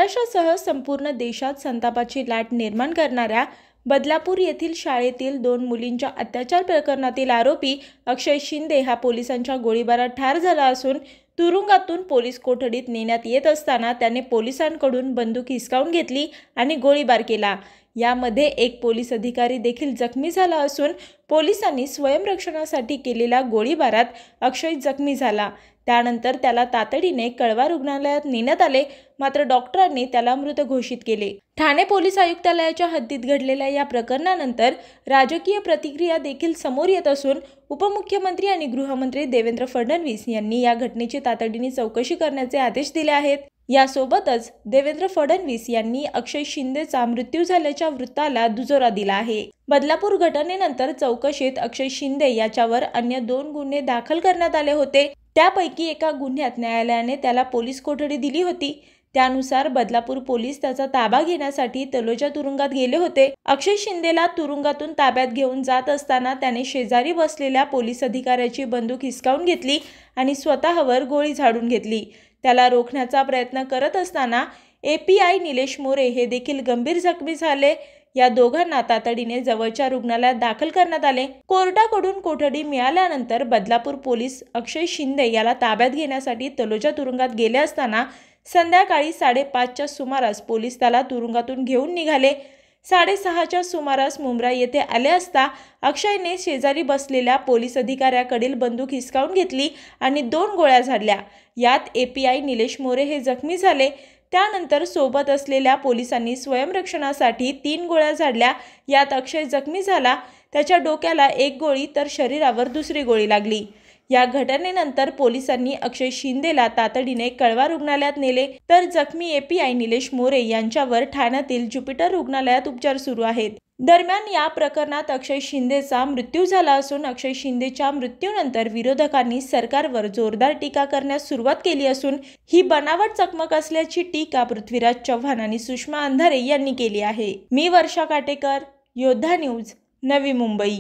महाराष्ट्रासह संपूर्ण देशात संतापाची लाट निर्माण करणाऱ्या बदलापूर येथील शाळेतील 2 मुलींच्या अत्याचार प्रकरणातील आरोपी अक्षय शिंदे हा पोलिसांच्या गोळीबारात ठार झाला असून तुरुंगातून पोलीस कोठडीत नेण्यात येत असताना त्याने पोलिसांकडून बंदूक हिसकावून घेतली आणि गोळीबार केला। यामध्ये एक पोलीस अधिकारी देखील जखमी झाला असून पोलिसांनी स्वयंरक्षणासाठी केलेल्या गोळीबारात अक्षय जखमी झाला। त्यानंतर त्याला तातडीने कळवा रुग्णालयात नेण्यात आले, मात्र डॉक्टरांनी त्याला मृत घोषित केले। ठाणे पोलीस आयुक्तालयाच्या हद्दीत घडलेल्या या प्रकरणानंतर राजकीय प्रतिक्रिया देखील समोर येत असून उपमुख्यमंत्री आणि गृहमंत्री देवेंद्र फडणवीस यांनी या घटनेची तातडीने चौकशी करण्याचे आदेश दिले आहेत। यासोबतच देवेंद्र फडणवीस यांनी अक्षय शिंदेचा मृत्यू झाल्याच्या वृत्ताला दुजोरा दिला आहे। बदलापूर घटनेनंतर चौकशीत अक्षय शिंदे याच्यावर अन्य 2 गुन्हे दाखल करण्यात आले होते। त्यापैकी एका गुन्ह्यात न्यायालयाने त्याला पोलीस कोठडी दिली होती। त्यानुसार बदलापूर पोलीस त्याचा ताबा घेण्यासाठी तलोजा तुरुंगात गेले होते। अक्षय शिंदेला तुरुंगातून ताब्यात घेऊन जात असताना त्याने शेजारी बसलेल्या पोलीस अधिकाऱ्याची बंदूक हिसकावून घेतली आणि स्वतःवर गोळी झाडून घेतली। त्याला रोखण्याचा प्रयत्न करत असताना API निलेश मोरे हे देखील गंभीर जखमी झाले। या दोघांना तातडीने जवळच्या रुग्णालयात दाखल करण्यात आले। कोर्टाकडून कोठडी मिळाल्यानंतर बदलापूर पोलीस अक्षय शिंदे याला ताब्यात घेण्यासाठी तलोजा तुरुंगात गेले असताना संध्याकाळी 5:30च्या सुमारास पोलीस त्याला तुरुंगातून घेऊन निघाले। 6:30च्या सुमारास मुंब्रा येथे आले असता अक्षयने शेजारी बसलेल्या पोलीस अधिकाऱ्याकडील बंदूक हिसकावून घेतली आणि 2 गोळ्या झाडल्या। यात API निलेश मोरे हे जखमी झाले। त्यानंतर सोबत असलेल्या पोलिसांनी स्वयंरक्षणासाठी 3 गोळ्या झाडल्या। यात अक्षय जखमी झाला। त्याच्या डोक्याला 1 गोळी तर शरीरावर दुसरी गोळी लागली। या घटनेनंतर पोलिसांनी अक्षय शिंदेला तातडीने कळवा रुग्णालयात नेले, तर जखमी API निलेश मोरे यांच्यावर ठाण्यातील ज्युपिटर रुग्णालयात उपचार सुरू आहेत। दरम्यान या प्रकरणात अक्षय शिंदेचा मृत्यू झाला असून अक्षय शिंदेच्या मृत्यूनंतर विरोधकांनी सरकारवर जोरदार टीका करण्यास सुरुवात केली असून ही बनावट चकमक असल्याची टीका पृथ्वीराज चव्हाण आणि सुषमा अंधारे यांनी केली आहे। मी वर्षा काटेकर, योद्धा न्यूज, नवी मुंबई।